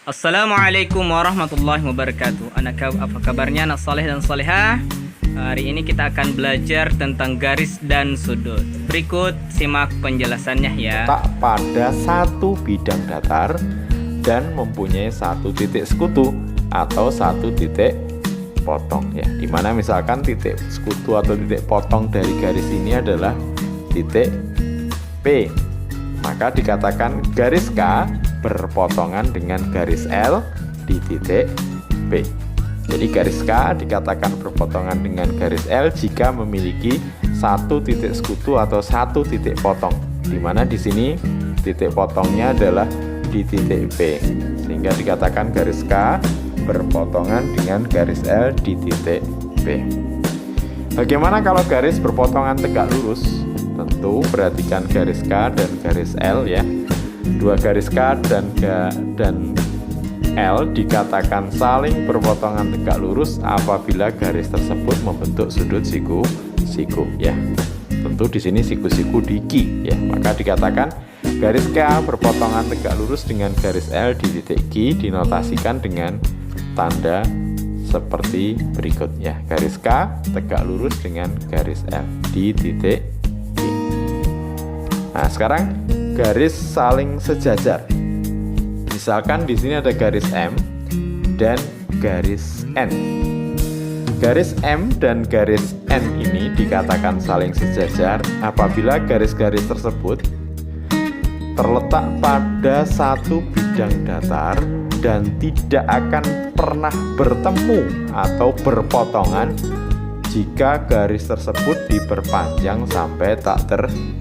Assalamualaikum warahmatullahi wabarakatuh. Apa kabarnya anak soleh dan solehah? Hari ini kita akan belajar tentang garis dan sudut. Berikut simak penjelasannya ya. Tak pada satu bidang datar dan mempunyai satu titik sekutu atau satu titik potong ya. Dimana misalkan titik sekutu atau titik potong dari garis ini adalah titik P, maka dikatakan garis K berpotongan dengan garis L di titik P. Jadi garis K dikatakan berpotongan dengan garis L jika memiliki satu titik sekutu atau satu titik potong, di mana di sini titik potongnya adalah di titik P, sehingga dikatakan garis K berpotongan dengan garis L di titik P. Bagaimana kalau garis berpotongan tegak lurus? Tentu perhatikan garis K dan garis L ya. Dua garis K dan L dikatakan saling berpotongan tegak lurus apabila garis tersebut membentuk sudut siku-siku ya. Tentu di sini siku-siku di Q ya. Maka dikatakan garis K berpotongan tegak lurus dengan garis L di titik Q dinotasikan dengan tanda seperti berikut ya. Garis K tegak lurus dengan garis L di titik Q. Nah, sekarang garis saling sejajar. Misalkan di sini ada garis M dan garis N. Garis M dan garis N ini dikatakan saling sejajar apabila garis-garis tersebut terletak pada satu bidang datar dan tidak akan pernah bertemu atau berpotongan jika garis tersebut diperpanjang sampai tak terhingga.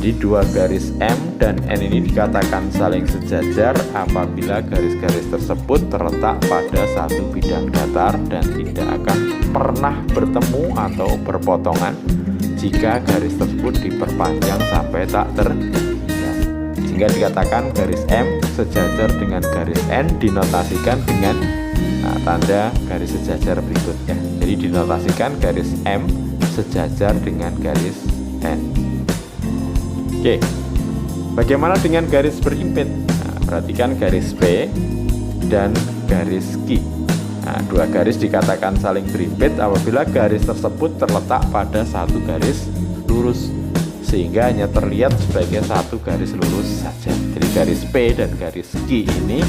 Jadi dua garis M dan N ini dikatakan saling sejajar apabila garis-garis tersebut terletak pada satu bidang datar dan tidak akan pernah bertemu atau berpotongan jika garis tersebut diperpanjang sampai tak terhingga. Sehingga dikatakan garis M sejajar dengan garis N dinotasikan dengan tanda garis sejajar berikutnya. Jadi dinotasikan garis M sejajar dengan garis N. Oke, bagaimana dengan garis berimpit? Nah, perhatikan garis P dan garis Q. Nah, dua garis dikatakan saling berimpit apabila garis tersebut terletak pada satu garis lurus, sehingga hanya terlihat sebagai satu garis lurus saja. Jadi garis P dan garis Q ini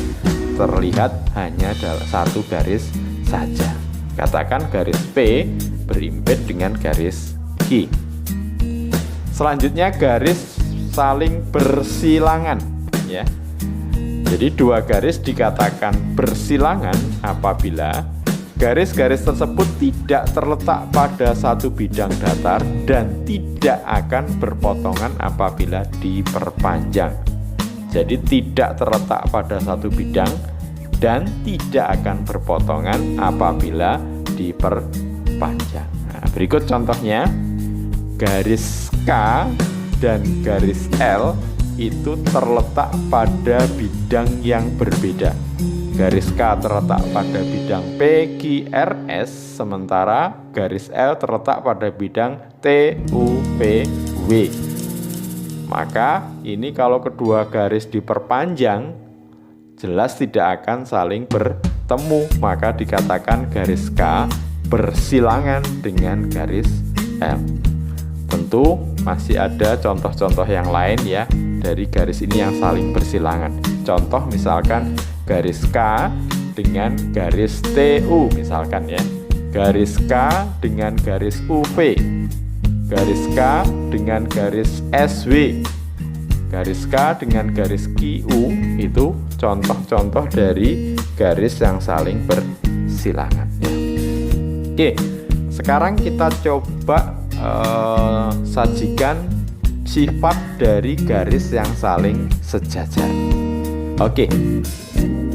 terlihat hanya satu garis saja. Katakan garis P berimpit dengan garis Q. Selanjutnya garis saling bersilangan ya. Jadi dua garis dikatakan bersilangan apabila garis-garis tersebut tidak terletak pada satu bidang datar dan tidak akan berpotongan apabila diperpanjang. Jadi tidak terletak pada satu bidang dan tidak akan berpotongan apabila diperpanjang. Nah, berikut contohnya. Garis K dan garis L itu terletak pada bidang yang berbeda. Garis K terletak pada bidang PQRS, sementara garis L terletak pada bidang TUPW. Maka ini kalau kedua garis diperpanjang jelas tidak akan saling bertemu, maka dikatakan garis K bersilangan dengan garis L. Tentu masih ada contoh-contoh yang lain ya dari garis ini yang saling bersilangan. Contoh misalkan garis K dengan garis TU misalkan ya. Garis K dengan garis UV. Garis K dengan garis SW. Garis K dengan garis QU itu contoh-contoh dari garis yang saling bersilangan ya. Oke, sekarang kita coba sajikan sifat dari garis yang saling sejajar. Oke,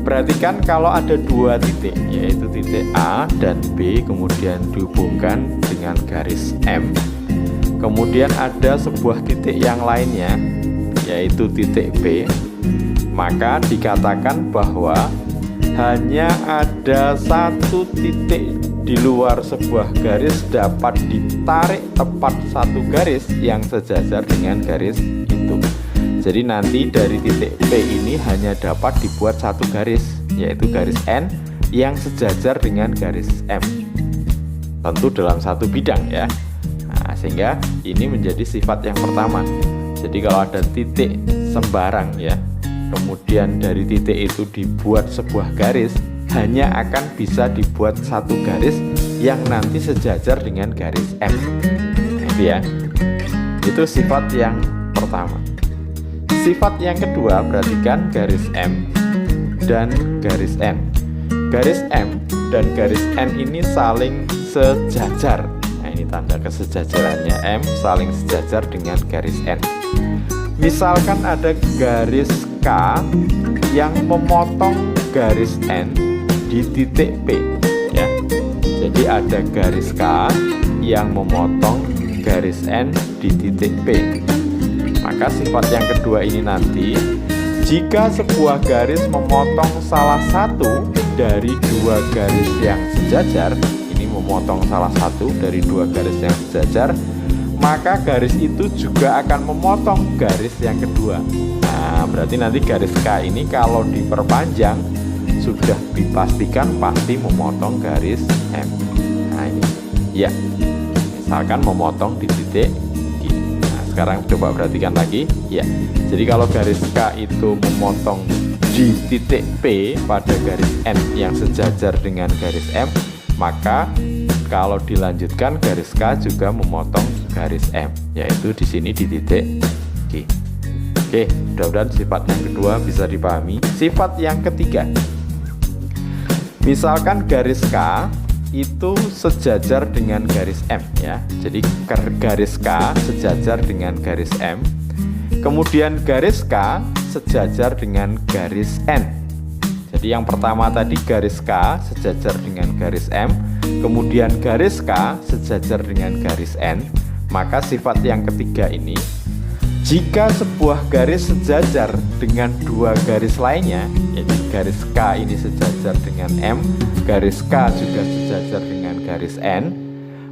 perhatikan kalau ada dua titik, yaitu titik A dan B, kemudian dihubungkan dengan garis M. Kemudian ada sebuah titik yang lainnya, yaitu titik B. Maka dikatakan bahwa hanya ada satu titik di luar sebuah garis dapat ditarik tepat satu garis yang sejajar dengan garis itu. Jadi nanti dari titik P ini hanya dapat dibuat satu garis, yaitu garis N yang sejajar dengan garis M. Tentu dalam satu bidang ya. Nah, sehingga ini menjadi sifat yang pertama. Jadi kalau ada titik sembarang ya, kemudian dari titik itu dibuat sebuah garis, hanya akan bisa dibuat satu garis yang nanti sejajar dengan garis M. Nah, itu ya. Itu sifat yang pertama. Sifat yang kedua, perhatikan garis M dan garis N. Garis M dan garis N ini saling sejajar. Nah, ini tanda kesejajarannya, M saling sejajar dengan garis N. Misalkan ada garis K yang memotong garis N di titik P ya. Jadi ada garis K yang memotong garis N di titik P. Maka sifat yang kedua ini nanti, jika sebuah garis memotong salah satu dari dua garis yang sejajar, ini memotong salah satu dari dua garis yang sejajar, maka garis itu juga akan memotong garis yang kedua. Nah, berarti nanti garis K ini kalau diperpanjang sudah dipastikan pasti memotong garis M. Nah, ini ya, misalkan memotong di titik G. Nah, sekarang coba perhatikan lagi ya. Jadi kalau garis K itu memotong di titik P pada garis N yang sejajar dengan garis M, maka kalau dilanjutkan garis K juga memotong garis M, yaitu di sini di titik G. Oke, mudah-mudahan sifat yang kedua bisa dipahami. Sifat yang ketiga, misalkan garis K itu sejajar dengan garis M ya. Jadi garis K sejajar dengan garis M. Kemudian garis K sejajar dengan garis N. Jadi yang pertama tadi garis K sejajar dengan garis M, kemudian garis K sejajar dengan garis N. Maka sifat yang ketiga ini, jika sebuah garis sejajar dengan dua garis lainnya, yaitu garis K ini sejajar dengan M, garis K juga sejajar dengan garis N,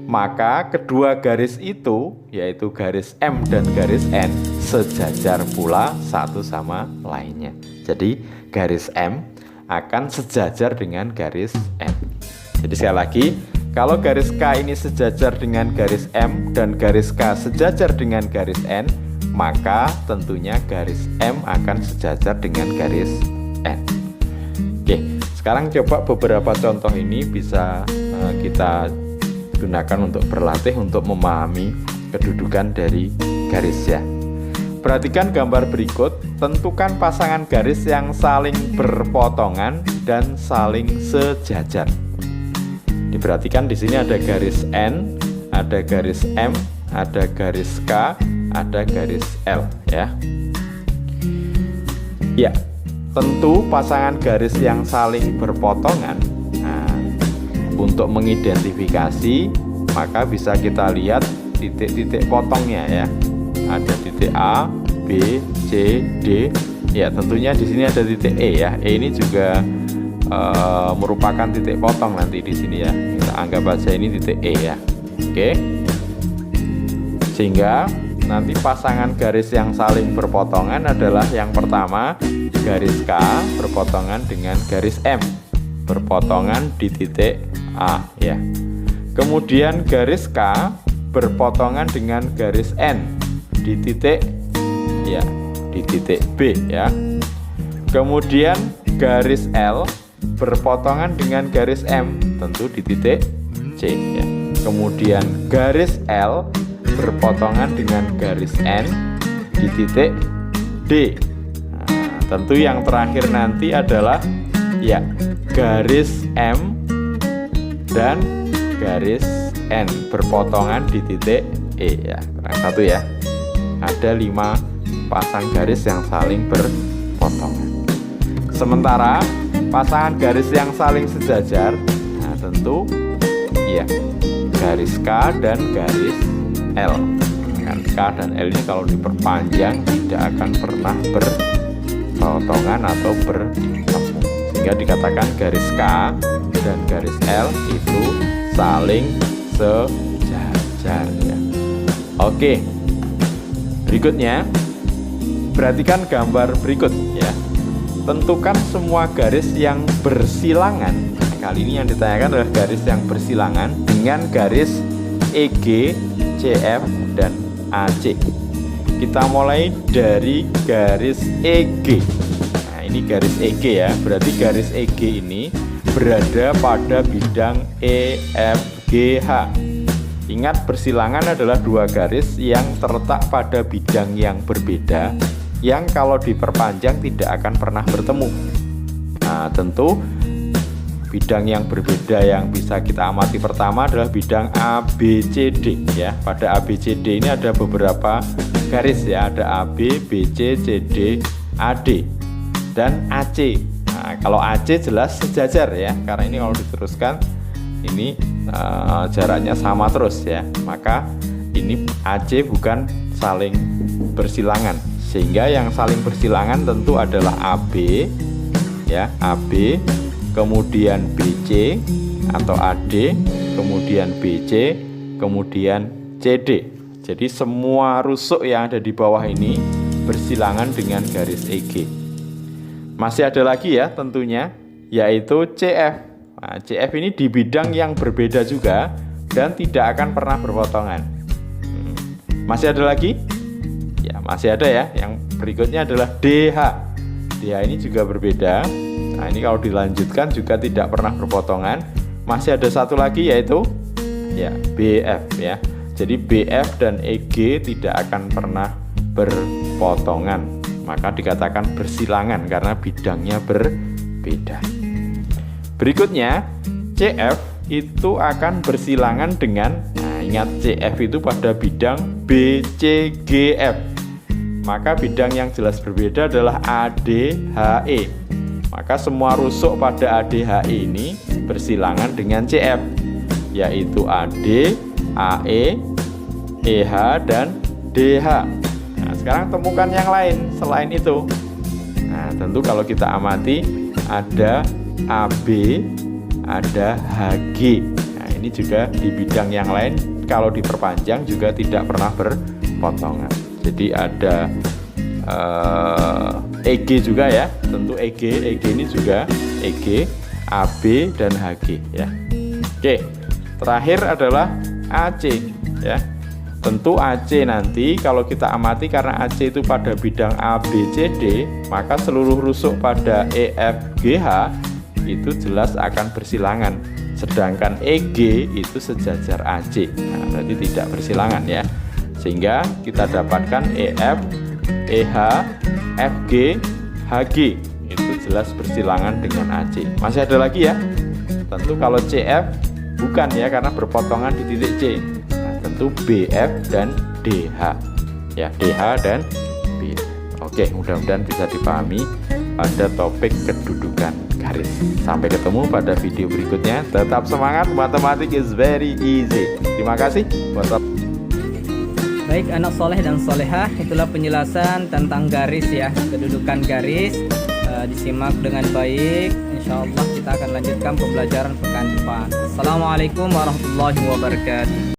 maka kedua garis itu, yaitu garis M dan garis N, sejajar pula satu sama lainnya. Jadi garis M akan sejajar dengan garis N. Jadi sekali lagi, kalau garis K ini sejajar dengan garis M dan garis K sejajar dengan garis N, maka tentunya garis M akan sejajar dengan garis N. Oke, sekarang coba beberapa contoh ini bisa kita gunakan untuk berlatih untuk memahami kedudukan dari garis ya. Perhatikan gambar berikut, tentukan pasangan garis yang saling berpotongan dan saling sejajar. Diperhatikan di sini ada garis N, ada garis M, ada garis K, ada garis L ya. Ya, tentu pasangan garis yang saling berpotongan. Nah, untuk mengidentifikasi maka bisa kita lihat titik-titik potongnya ya. Ada titik A, B, C, D. Ya, tentunya di sini ada titik E ya. E ini juga merupakan titik potong nanti di sini ya. Kita anggap aja ini titik E ya. Oke. Sehingga nanti pasangan garis yang saling berpotongan adalah yang pertama garis K berpotongan dengan garis M, berpotongan di titik A ya. Kemudian garis K berpotongan dengan garis N di titik ya, di titik B ya. Kemudian garis L berpotongan dengan garis M tentu di titik C ya. Kemudian garis L berpotongan dengan garis N di titik D. Nah, tentu yang terakhir nanti adalah ya garis M dan garis N berpotongan di titik E ya. Kurang satu ya. Ada 5 pasang garis yang saling berpotongan. Sementara pasangan garis yang saling sejajar, nah tentu ya garis K dan garis L. Garis K dan L ini kalau diperpanjang tidak akan pernah berpotongan atau bertemu, sehingga dikatakan garis K dan garis L itu saling sejajar ya. Oke, berikutnya Perhatikan gambar berikut ya. Tentukan semua garis yang bersilangan. Kali ini yang ditanyakan adalah garis yang bersilangan dengan garis EG, CF, dan AC. Kita mulai dari garis EG. Nah, ini garis EG ya. Berarti garis EG ini berada pada bidang EFGH. Ingat, bersilangan adalah dua garis yang terletak pada bidang yang berbeda, yang kalau diperpanjang tidak akan pernah bertemu. Nah, tentu bidang yang berbeda yang bisa kita amati pertama adalah bidang ABCD ya. Pada ABCD ini ada beberapa garis ya, ada AB, BC, CD, AD, dan AC. Nah, kalau AC jelas sejajar ya, karena ini kalau diteruskan ini jaraknya sama terus ya, maka ini AC bukan saling bersilangan, sehingga yang saling bersilangan tentu adalah AB ya, AB, kemudian BC atau AD, kemudian BC, kemudian CD. Jadi semua rusuk yang ada di bawah ini bersilangan dengan garis EG. Masih ada lagi ya tentunya, yaitu CF. Nah, CF ini di bidang yang berbeda juga dan tidak akan pernah berpotongan. Masih ada lagi? Ya, masih ada ya. Yang berikutnya adalah DH. DH ini juga berbeda. Nah, ini kalau dilanjutkan juga tidak pernah berpotongan. Masih ada satu lagi yaitu ya BF ya. Jadi BF dan EG tidak akan pernah berpotongan. Maka dikatakan bersilangan karena bidangnya berbeda. Berikutnya, CF itu akan bersilangan dengan, nah ingat CF itu pada bidang BCGF. Maka bidang yang jelas berbeda adalah ADHE. Maka semua rusuk pada ADHE ini bersilangan dengan CF, yaitu AD, AE, EH, dan DH. Nah, sekarang temukan yang lain selain itu. Nah, tentu kalau kita amati ada AB, ada HG. Nah, ini juga di bidang yang lain kalau diperpanjang juga tidak pernah berpotongan. Jadi ada EG juga ya. Tentu EG ini juga EG, AB, dan HG ya. Oke, terakhir adalah AC ya. Tentu AC nanti kalau kita amati karena AC itu pada bidang ABCD, maka seluruh rusuk pada EFGH itu jelas akan bersilangan. Sedangkan EG itu sejajar AC. Nah, berarti tidak bersilangan ya. Sehingga kita dapatkan EF, EH, FG, HG itu jelas bersilangan dengan AC. Masih ada lagi ya. Tentu kalau CF bukan ya, karena berpotongan di titik C. Tentu BF dan DH ya, DH dan B. Oke, mudah-mudahan bisa dipahami pada topik kedudukan garis. Sampai ketemu pada video berikutnya. Tetap semangat, matematik is very easy. Terima kasih. Baik anak soleh dan solehah, itulah penjelasan tentang garis ya, kedudukan garis. Disimak dengan baik. Insya Allah kita akan lanjutkan pembelajaran pekan depan. Assalamualaikum warahmatullahi wabarakatuh.